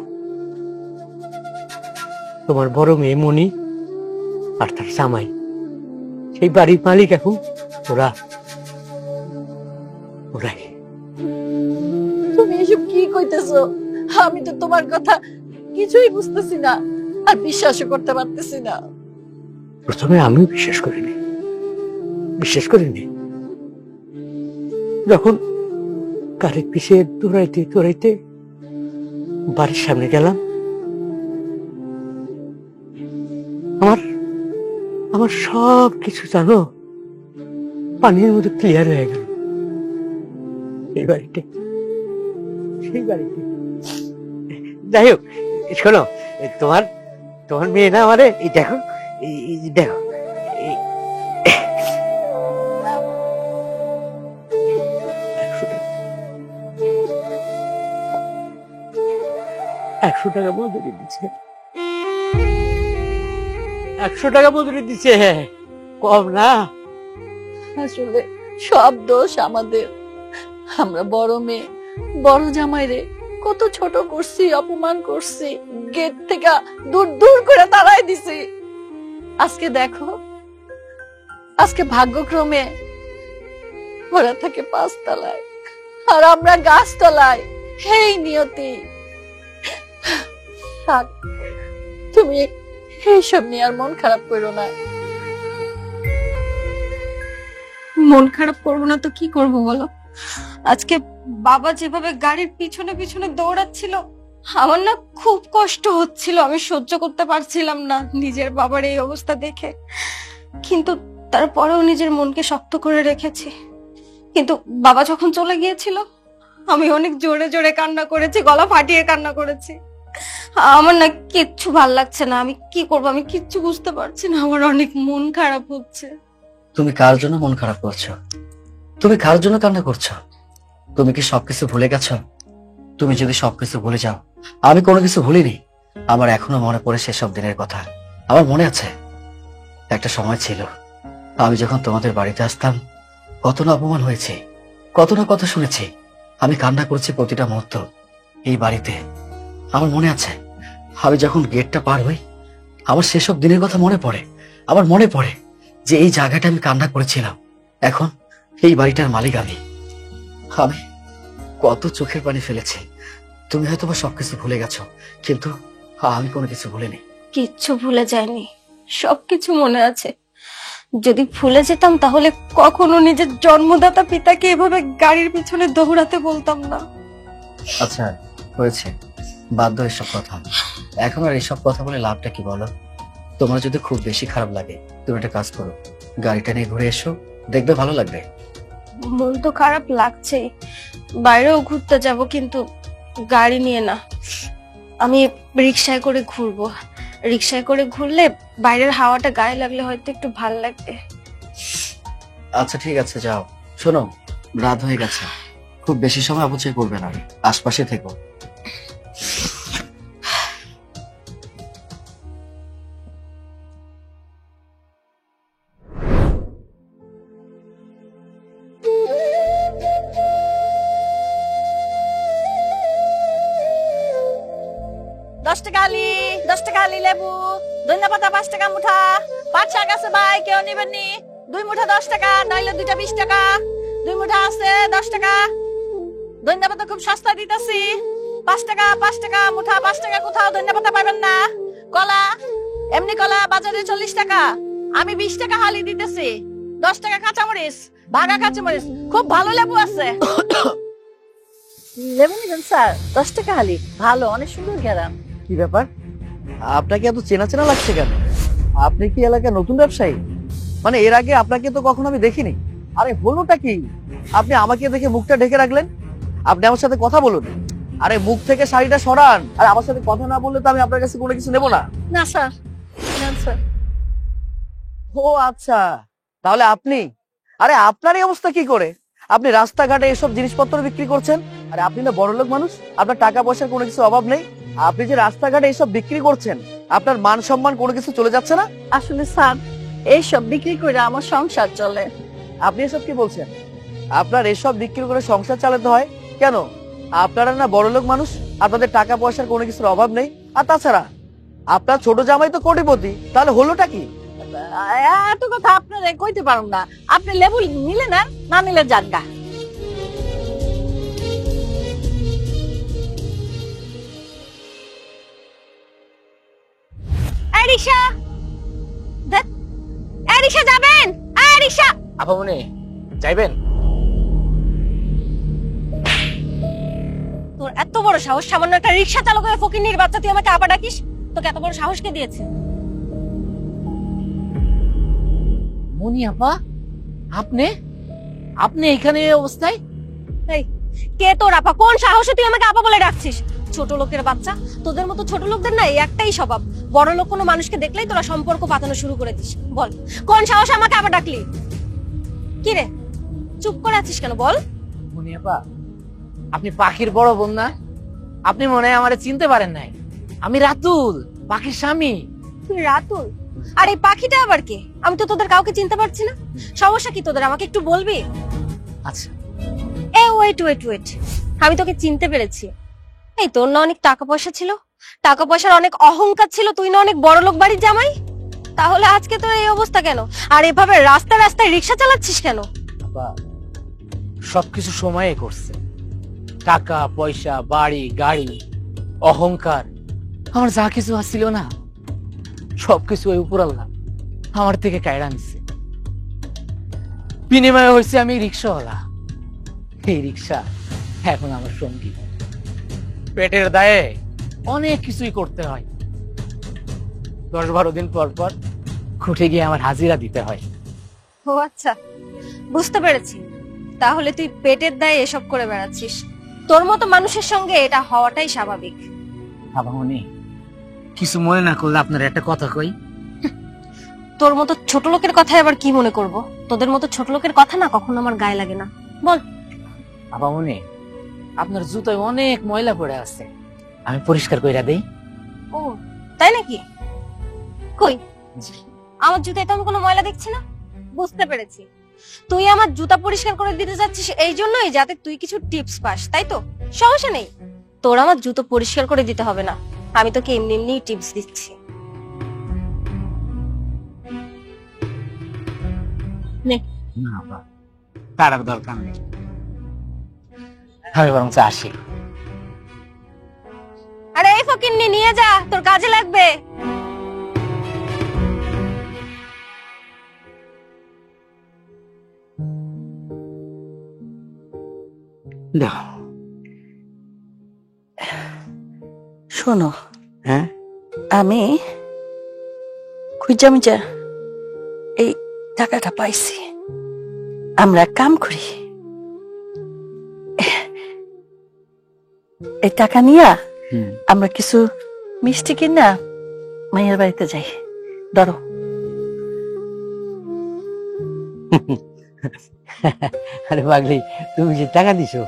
তোমার বড় মেয়ে মনি আর তার জামাই, সেই বাড়ির মালিক এখন ওরাই। তুমি এসব কি কইতেছো? আমি তো তোমার কথা কিছুই বুঝতেছি না, আর বিশ্বাসও করতে পারতেছি না। প্রথমে আমিও বিশ্বাস করিনি। যখন গাড়ির পিছিয়ে দৌড়াইতে দৌড়াইতে বাড়ির সামনে গেলাম, আমার সব কিছু জানো পানির মধ্যে ক্লিয়ার হয়ে গেল। সেই বাড়িতে যাই হোক, শোনো, তোমার মেয়ে না আমারে এই দেখো, এই দেখো, 100 টাকা মজুরি দিচ্ছে। 100 টাকা মজুরি দিচ্ছে, কম না। আসলে সব দোষ আমাদের। আমরা বড় মেয়ে বড় জামাইরে কত ছোট করছি, অপমান করছি, গেট থেকে দূর দূর করে তাড়াই দিছি। আজকে দেখো, আজকে ভাগ্যক্রমে ওরা থাকে 5 তলায় আর আমরা গাছ তলায়। হেই নিয়তি, থাক, তুমি এইসব নিয়ে আর মন খারাপ করো না। মন খারাপ করবো না তো কি করবো বলো? আজকে বাবা যেভাবে গাড়ির পিছনে পিছনে দৌড়াচ্ছিল, আমার না খুব কষ্ট হচ্ছিল, আমি সহ্য করতে পারছিলাম না নিজের বাবার এই অবস্থা দেখে। কিন্তু তারপরেও নিজের মনকে শক্ত করে রেখেছি। কিন্তু বাবা যখন চলে গিয়েছিল, আমি অনেক জোরে জোরে কান্না করেছি, গলা ফাটিয়ে কান্না করেছি। আমার না কিচ্ছু ভাল লাগছে না, আমি কি করবো আমি কিচ্ছু বুঝতে পারছি না, আমার অনেক মন খারাপ হচ্ছে। তুমি কার জন্য মন খারাপ করছো? তুমি কার জন্য কান্না করছো? তুমি কি সবকিছু ভুলে গেছো? তুমি যদি সবকিছু ভুলে যাও, আমি কোনো কিছু ভুলিনি। আমার এখনো মনে পড়ে সেসব দিনের কথা। আমার মনে আছে একটা সময় ছিল, আমি যখন তোমাদের বাড়িতে আসতাম, কত না অপমান হয়েছে, কত না কথা শুনেছি। আমি কান্না করেছি প্রতিটা মুহূর্ত এই বাড়িতে। আমার মনে আছে আমি যখন গেটটা পার হই আমার সেসব দিনের কথা মনে পড়ে। আমার মনে পড়ে যে এই জায়গাটা আমি কান্না করেছিলাম। এখন এই বাড়িটার মালিক আমি। আমি কত চোখের পানি ফেলেছি। তুমি হয়তো বা সবকিছু ভুলে গেছো, কিন্তু আমি কোনো কিছু ভুলিনি। কিচ্ছু ভুলে যায়নি, সবকিছু মনে আছে। যদি ভুলে যেতাম তাহলে কখনো নিজের জন্মদাতা পিতাকে এভাবে গাড়ির পিছনে দৌড়াতে বলতাম না। আচ্ছা হয়েছে, বাধ্য এসব কথা। এখন আর এসব কথা বলে লাভটা কি বলো? তোমার যদি খুব বেশি খারাপ লাগে তুমি একটা কাজ করো, গাড়িটা নিয়ে ঘুরে এসো, দেখবে ভালো লাগবে। মন তো খারাপ লাগছেই, বাইরেও ঘুরতে যাব, কিন্তু গাড়ি নিয়ে না। আমি রিক্সায় করে ঘুরবো। রিক্সায় করে ঘুরলে বাইরের হাওয়াটা গায়ে লাগলে হয়তো একটু ভাল লাগবে। আচ্ছা ঠিক আছে, যাও। শোনো, রাত হয়ে গেছে, খুব বেশি সময় অপচয় করবে না, আশপাশে থেকো। দশ টাকা আলি, 10 টাকা আলি লেবু, ধনিয়া পাতা 5 টাকা মুঠা, পাট শাক আছে ভাই, কেউ নিবেন নি? 2 মুঠা 10 টাকা, নইলে 2টা 20 টাকা। 2 মুঠা আছে 10 টাকা। ধনিয়া পাতা খুব সস্তা দিতেছি, 5 টাকা 5 টাকা মুঠা। 5 টাকা কোথাও ধনিয়া পাতা পাবেন না। কলা, এমনি কলা বাজারে 40 টাকা, আমি 20 টাকা হালি দিতেছি। 10 টাকা কাঁচামরিচ, ভাগা কাঁচামরিচ, খুব ভালো লেবু আছে। লেবু নিবেন স্যার? 10 টাকা হালি, ভালো, অনেক সুন্দর ঘেরান। কি ব্যাপার, আপনাকে এত চেনা চেনা লাগছে কেন? আপনি কি এলাকার নতুন ব্যবসায়ী? মানে এর আগে আপনাকে তো কখনো আমি দেখিনি। আরে হলোটা কি, আপনি আমাকে দেখে মুখটা ঢেকে রাখলেন? আপনি আমার সাথে কথা বলুন। আরে মুখ থেকে শাড়িটা সরান। আর আমার সাথে কথা না বললে তো আমি আপনার কাছে কোনো কিছু নেব না। না স্যার, না স্যার। ও আচ্ছা, তাহলে আপনি, আরে আপনার এই অবস্থা কি করে? আপনি রাস্তাঘাটে এসব জিনিসপত্র বিক্রি করছেন। আরে আপনি না বড়লোক মানুষ, আপনার টাকা পয়সার কোনো কিছু অভাব নেই। আপনি যে রাস্তাঘাটে এসব বিক্রি করছেন, আপনার মান সম্মান কোনো কিছু চলে যাচ্ছে না? আসলে স্যার, এইসব বিক্রি করে আমার সংসার চলে। আপনি এসব কি বলছেন? আপনার এসব বিক্রি করে সংসার চালাতে হয় কেন? আপনারা না বড়লোক মানুষ, আপনাদের টাকা পয়সার কোনো কিছুর অভাব নেই। আর তাছাড়া আপনার ছোট জামাই তো কোটিপতি, তাহলে হলোটা কি? এত কথা আপনারা কইতে পারুন না। আপনি লেবু নিলে না, না নিলে জানগা। রিক্সা, রিক্সা যাবেন? রিক্সা আপামনি যাইবেন? তোর এত বড় সাহস, সামান্য একটা রিক্সা চালকের ফকিন্নির বাচ্চা তুই আমাকে আপা ডাকিস? তোকে এত বড় সাহস কে দিয়েছে? মনি আপা, আপনি আপনি এখানে এই অবস্থায়? এই, কে তোর আপা? কোন সাহসে তুই আমাকে আপা বলে ডাকছিস? ছোট লোকের বাচ্চা, তোদের মতো ছোট লোকদের না এই একটাই স্বভাব, বড় লোক কোনো মানুষকে দেখলেই তোরা সম্পর্ক পাতানো শুরু করে দিস। বল, কোন সাহসে আমাকে আপা ডাকলি? কি রে, চুপ করে আছিস কেন? বল। মনি আপা, আপনি পাখির বড় বোন না? আপনি মনে হয় আমারে চিনতে পারেন নাই। আমি রাতুল, পাখির স্বামী। তুই রাতুল? আর এই পাখিটা আবার কে? আমি তো তোদের কাউকে চিনতে পারছি না। সমস্যা কি তোদের, আমাকে একটু বলবি? আচ্ছা, এ ওয়েট ওয়েট ওয়েট, আমি তোকে চিনতে পেরেছি। এই তোর না অনেক টাকা পয়সা ছিল, টাকা পয়সার অনেক অহংকার ছিল, তুই না অনেক বড় লোক বাড়ির জামাই, তাহলে আজকে তোর এই অবস্থা কেন? আর এভাবে রাস্তায় রাস্তায় রিক্সা চালাচ্ছিস কেন? আপা সবকিছু সময়ে করছে। টাকা পয়সা, বাড়ি গাড়ি, অহংকার, আমার যা কিছু আসছিল না সবকিছু ওই উপর আল্লাহ আমার থেকে কায়রা নিচ্ছে। বিনিময়ে হয়েছে আমি রিক্সাওয়ালা। এই রিক্সা এখন আমার সঙ্গী। পেটের দায়ে অনেক কিছুই করতে হয়। 10-12 দিন পর পর খুঁটে গিয়ে আমার হাজিরা দিতে হয়। ও আচ্ছা, বুঝতে পেরেছি। তাহলে তুই পেটের দায়ে এসব করে বেড়াচ্ছিস। তোর মতো মানুষের সঙ্গে এটা হওয়াটাই স্বাভাবিক। আবামনি, কিছু মনে না করলে আপনার একটা কথা কই। তোর মতো ছোট লোকের কথাই আবার কি মনে করব? তোদের মতো ছোট লোকের কথা না কখনো আমার গায়ে লাগে না। বল। আবামনি, আপনার জুতোয় অনেক ময়লা পড়ে আছে, আমি পরিষ্কার কইরা দেই। ও তাই নাকি? কই আমার জুতায় তো আমি কোনো ময়লা দেখছি না। বুঝতে পেরেছি, তুই আমার জুতা পরিষ্কার করে দিতে যাচ্ছিস এই জন্যই যাতে তুই কিছু টিপস পাস, তাই তো? সমস্যা নেই, তোর আমার জুতো পরিষ্কার করে দিতে হবে না, আমি তোকে এমনি এমনি টিপস দিচ্ছি। নে। না আপা, তার আর দরকার নেই, আমি বরং আসি। আরে এই ফকিন্নি নিয়ে যা, তোর কাজে লাগবে। দাও। শোনো, হ্যাঁ, আমি খুঁজা মুজা এই টাকাটা পাইছি। আমরা এক কাম করি, এই টাকা নিয়া আমরা কিছু মিষ্টি কিনা মায়ের বাড়িতে যাই। ধরো। আরে পাগলি, তুমি যে টাকা দিছো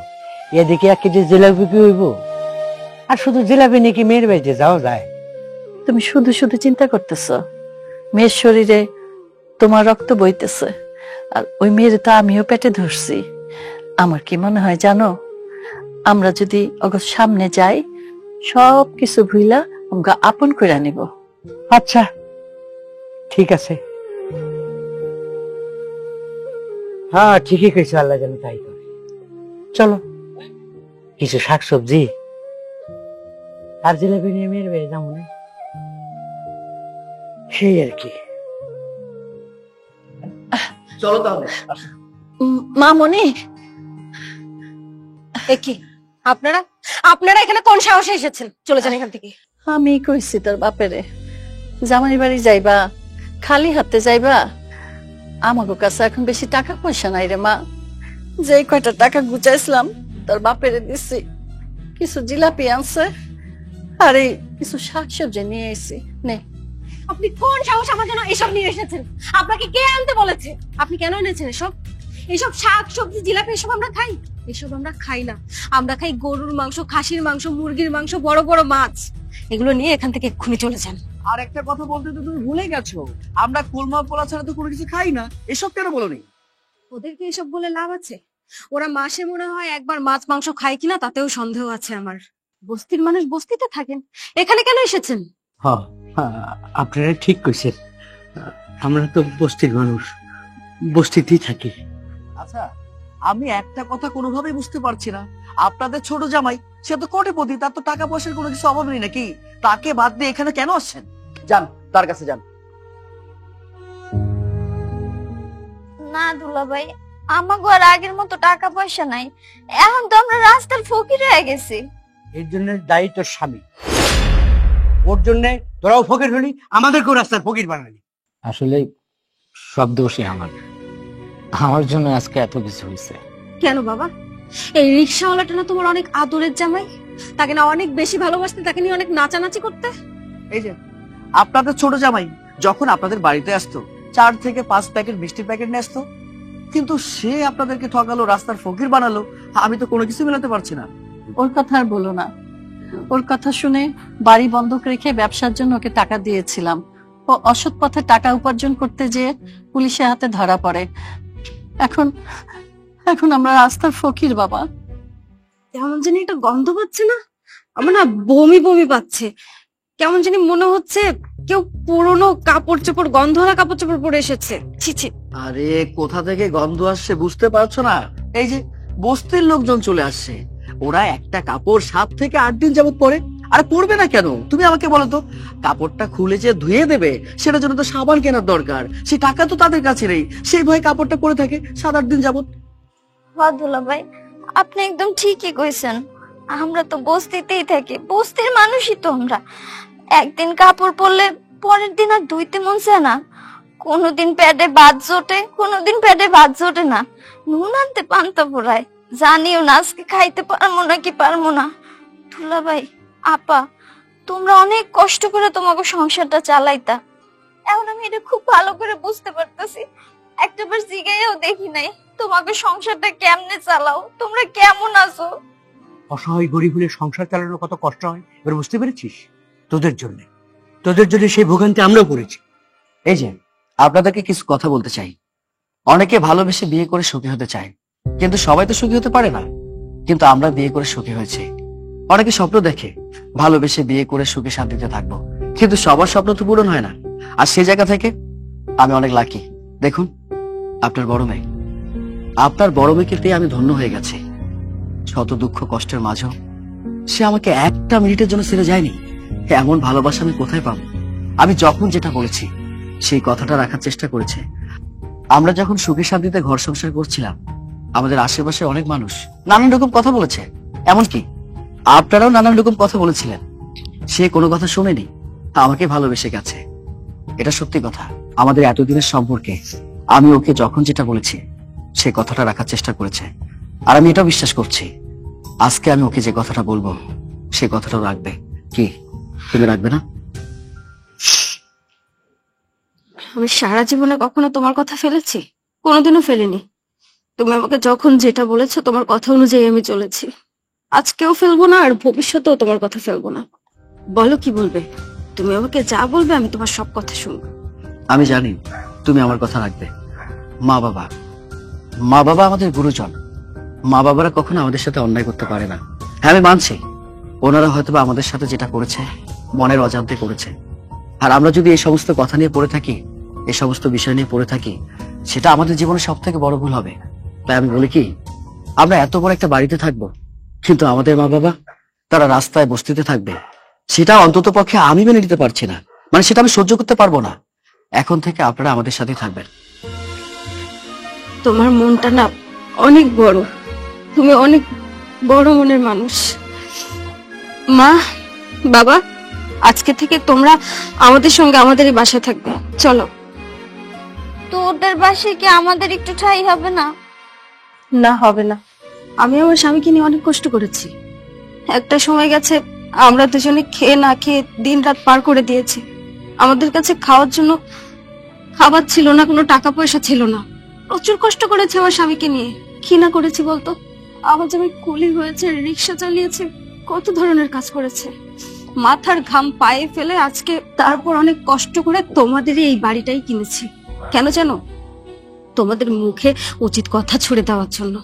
এদিকে 1 কেজি জিলাপি কি হইব? আর শুধু জিলাপি নাকি মেয়ের বাড়িতে যাওয়া যায়? তুমি শুধু শুধু চিন্তা করতেছো, মেয়ের শরীরে তোমার রক্ত বইতেছে, আর ওই মেয়ের তো আমিও পেটে ধরছি। আমার কি মনে হয় জানো, আমরা যদি ওর সামনে যাই সব কিছু ভুইলা আমরা আপন করে নিব। আচ্ছা ঠিক আছে, হ্যাঁ ঠিকই কইছো, আল্লাহ যেন তাই করে। চলো কিছু শাকসবজি আর জিলাপি নিয়ে মেয়ের বাড়ি যাবো না, সেই আর কি। চলো তাহলে। মামনি, কি আপনারা আপনারা এখানে কোন সাহসে এসেছেন? চলে যান এখান থেকে। আমি কইছি তোর বাপেরে জামাই বাড়ি যাইবা, খালি হাতে যাইবা। আমাকে কাছে এখন বেশি টাকা পয়সা নাই রে মা, যে কয়টা টাকা গুছাইছিলাম তোর বাপেরে দিছি। কিছু জিলাপি আনছে আর এই কিছু শাকসবজি নিয়ে এসেছি, নে। আপনি কোন সাহস আমার জন্য এসব নিয়ে এসেছেন? আপনাকে কে আনতে বলেছে? আপনি কেন এনেছেন এসব? এইসব শাক সবজি জিলাপি এসব আমরা খাই? এসব আমরা খাই না, আমরা খাই গরুর মাংস, খাসির মাংস, মুরগির মাংস, বড় বড় মাছ। এগুলো নিয়ে এখান থেকে এক্ষুনি চলে যান। আর একটা কথা বলতে তো তুমি ভুলে গেছো, আমরা কুলমা পোলা ছাড়া তো কোনো কিছু খাই না। এসব কেন বলোনি? ওদেরকে এসব বলে লাভ আছে? ওরা মাসে মনে হয় একবার মাছ মাংস খায় কিনা তাতেও সন্দেহ আছে আমার। বস্তির মানুষ বস্তিতে থাকেন, এখানে কেন এসেছেন? হ্যাঁ, আপনারা ঠিক কইছেন, আমরা তো বস্তির মানুষ, বস্তিতেই থাকি। আচ্ছা, আমি একটা কথা কোনোভাবেই বুঝতে পারছি না, আপনাদের ছোট জামাই সে তো কোটিপতি, তার তো টাকা পয়সার কোনো কিছু অভাব নেই নাকি? তাকে বাদ দিয়ে এখানে কেন আসছেন? যান, তার কাছে যান। না দুলাভাই, আমাগো আর আগের মতো টাকা পয়সা নাই, এখন তো আমরা রাস্তার ফকির হয়ে গেছি। এর জন্য দায়ী তোর স্বামী, ওর জন্য তোরাও ফকির হলি, আমাদেরকেও রাস্তার ফকির বানালি। আসলে সব দোষই আমার, আমার জন্য আজকে এত কিছু হয়েছে। কেন বাবা? এই রিক্সাওয়ালাটা না তোমার অনেক আদরের জামাই? তাকে না অনেক বেশি ভালোবাসতে, তাকে নিয়ে অনেক নাচানাচি করতে? এই যে আপনাদের ছোট জামাই যখন আপনাদের বাড়িতে আসতো 4 থেকে 5 প্যাকেট মিষ্টির প্যাকেট নিয়ে আসতো, কিন্তু সে আপনাদেরকে ঠকালো, রাস্তার ফকির বানালো। আমি তো কোনো কিছু মেলাতে পারছি না। ওর কথা আর বলো না, ওর কথা শুনে বাড়ি বন্ধক রেখে ব্যবসার জন্য ওকে টাকা দিয়েছিলাম। ও অসৎ পথে টাকা উপার্জন করতে যেয়ে পুলিশের হাতে ধরা পড়ে। এখন এখন আমরা রাস্তার ফকির বাবা। কেমন জানি একটা গন্ধ পাচ্ছে না? আমার না বমি বমি পাচ্ছে। কেমন জানি মনে হচ্ছে কেউ পুরনো কাপড় চোপড়, গন্ধওয়ালা কাপড় চোপড় পরে এসেছে। ছি ছি। আরে কোথা থেকে গন্ধ আসছে বুঝতে পারছো না? এই যে বস্তির লোকজন চলে আসছে, ওরা একটা কাপড় 7 থেকে 8 দিন যাবত পরে। আর পরবে না কেন? তুমি আমাকে বলো তো, কাপড়টা খুলে যে ধুয়ে দেবে সেটার জন্য তো সাবান কেনার দরকার, সেই টাকা তো তাদের কাছে নেই, সেই ভয়ে কাপড়টা পরে থাকে 7-8 দিন যাবত। হ্যাঁ দুলাভাই, আপনি একদম ঠিকই কইছেন, আমরা তো বস্তিতেই থাকি, বস্তির মানুষই তো আমরা। একদিন কাপড় পরলে পরের দিন আর ধুইতে মন চায় না, কোনোদিন প্যাডে ভাত জোটে, কোনোদিন প্যাডে ভাত জোটে না, নুন আনতে পান্তা পোড়ায়, জানিও না আজকে খাইতে পারবো না কি পারবো না। দুলাভাই, আপা, তোমরা অনেক কষ্ট করে তোমাকে সংসারটা চালাইতা, এখন আমি এটা খুব ভালো করে বুঝতে পারতেছি। একটাবার জিগাইও দেখি নাই তোমাকে সংসারটা কেমনে চালাও, তোমরা কেমন আছো। অসহায় গরিব হলে সংসার চালানো কত কষ্ট হয় এবার বুঝতে পেরেছিস? তোদের জন্য সেই ভোগান্তি আমরাও করেছি। এই যে আপনাদেরকে কিছু কথা বলতে চাই। অনেকে ভালোবেসে বিয়ে করে সুখী হতে চায়, কিন্তু সবাই তো সুখী হতে পারে না। কিন্তু আমরা বিয়ে করে সুখী হয়েছি। অনেকে স্বপ্ন দেখে ভালোবেসে বিয়ে করে সুখে শান্তিতে থাকবো, কিন্তু সবার স্বপ্ন তো পূরণ হয় না। আর সেই জায়গা থেকে আমি অনেক লাকি। দেখুন, আপনার বড় মেয়েকে পেয়ে আমি ধন্য হয়ে গেছি। শত দুঃখ কষ্টের মাঝেও সে আমাকে একটা মিনিটের জন্য ছেড়ে যায়নি। এমন ভালোবাসা আমি কোথায় পাবো? আমি যখন যেটা বলেছি সেই কথাটা রাখার চেষ্টা করেছে। আমরা যখন সুখে শান্তিতে ঘর সংসার করছিলাম, আমাদের আশেপাশে অনেক মানুষ নানান রকম কথা বলেছে, এমনকি আপনারাও নানান রকম কথা বলেছিলেন। সে কোনো কথা শোনেনি, আমাকে ভালোবেসে গেছে। এটা সত্যি কথা। আমাদের এতদিনের সম্পর্কে আমি ওকে যখন যেটা বলেছি সে কথাটা রাখার চেষ্টা করেছে। আর আমি এটাও বিশ্বাস করছি আজকে আমি ওকে যে কথাটা বলবো সে কথাটাও রাখবে। কি তুমি রাখবে না? আমি সারা জীবনে কখনো তোমার কথা ফেলেছি? কোনোদিনও ফেলিনি। তুমি আমাকে যখন যেটা বলেছো তোমার কথা অনুযায়ী আমি চলেছি। আজকেও ফেলবো না, আর ভবিষ্যতেও তোমার কথা ফেলবো না। বলো কি বলবে? তুমি আমাকে যা বলবে আমি তোমার সব কথা শুনবো। আমি জানি তুমি আমার কথা রাখবে। মা বাবা আমাদের গুরুজন। মা বাবারা কখনো আমাদের সাথে অন্যায় করতে পারে না। হ্যাঁ, আমি মানছি ওনারা হয়তোবা আমাদের সাথে যেটা করেছে মনের অজান্তে করেছে। আর আমরা যদি এই সমস্ত কথা নিয়ে পড়ে থাকি, এই সমস্ত বিষয় নিয়ে পড়ে থাকি, সেটা আমাদের জীবনে সব থেকে বড় ভুল হবে। তাই আমি বলি কি, আমরা এত বড় একটা বাড়িতে থাকবো, কিন্তু আমাদের মা বাবা তারা রাস্তায় বস্তিতে থাকবে, সেটা অন্তত পক্ষে আমি মেনে নিতে পারছি না। মানে সেটা আমি সহ্য করতে পারবো না। এখন থেকে আপনারা আমাদের সাথে থাকবেন। তোমার মনটা না অনেক বড়। তুমি অনেক বড় মনের মানুষ। মা, বাবা, আজকে থেকে তোমরা আমাদের সঙ্গে আমাদের এই বাসায় থাকবে। চলো। তোদের বাসায় কি আমাদের একটু ঠাঁই হবে না? না, হবে না। আমি আমার স্বামীকে নিয়ে অনেক কষ্ট করেছি। একটা সময় গেছে আমরা দুজনে খেয়ে না খেয়ে দিন রাত পার করে দিয়েছি। আমাদের কাছে খাওয়ার জন্য খাবার ছিল না, কোনো টাকা পয়সা ছিল না। প্রচুর কষ্ট করেছে আমার স্বামীকে নিয়ে। কি না করেছি বলতো? আমার জামাই কুলি হয়েছে, রিক্সা চালিয়েছে, কত ধরনের কাজ করেছে। মাথার ঘাম পায়ে ফেলে আজকে তারপর অনেক কষ্ট করে তোমাদের এই বাড়িটাই কিনেছি। কেন জানো? তোমাদের মুখে উচিত কথা ছুড়ে দেওয়ার জন্য।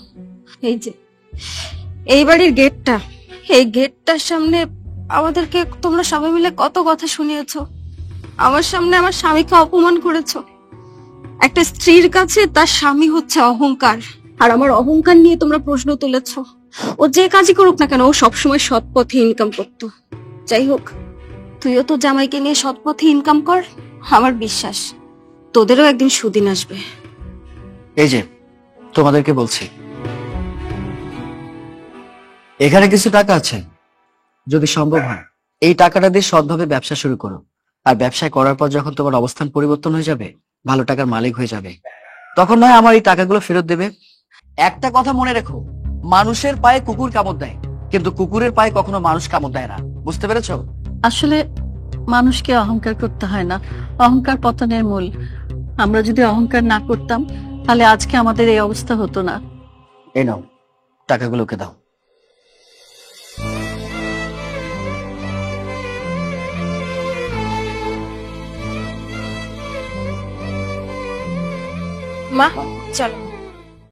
এই যে এই বাড়ির গেটটা, এই গেটটার সামনে আমাদেরকে তোমরা সবাই মিলে কত কথা শুনিয়েছো। আমার সামনে আমার স্বামীকে অপমান করেছো। একটা স্ত্রীর কাছে তার স্বামী হচ্ছে অহংকার, আর আমার অহংকার নিয়ে তোমরা প্রশ্ন তুলেছো। ও যে কাজই করুক না কেন, ও সবসময় সৎ পথে ইনকাম করতো। যাই হোক, তুইও তো জামাইকে নিয়ে সৎ পথে ইনকাম কর। আমার বিশ্বাস তোদেরও একদিন সুদিন আসবে। এই যে তোমাদেরকে বলছি, এখানে কিছু টাকা আছে, যদি সম্ভব হয় এই টাকাটা দিয়ে সৎভাবে ব্যবসা শুরু করো। আর ব্যবসা করার পর যখন তোমার অবস্থান পরিবর্তন হয়ে যাবে, ভালো টাকার মালিক হয়ে যাবে, তখন নয় আমার এই টাকাগুলো ফেরত দেবে। একটা কথা মনে রেখো, মানুষের পায়ে কুকুর কামড় দেয়, কিন্তু কুকুরের পায়ে কখনো মানুষ কামড় দেয় না। বুঝতে পেরেছো? আসলে মানুষকে অহংকার করতে হয় না, অহংকার পতনের মূল। আমরা যদি অহংকার না করতাম তাহলে আজকে আমাদের এই অবস্থা হতো না। এই নাও, টাকাগুলোকে দাও। মা, চলো।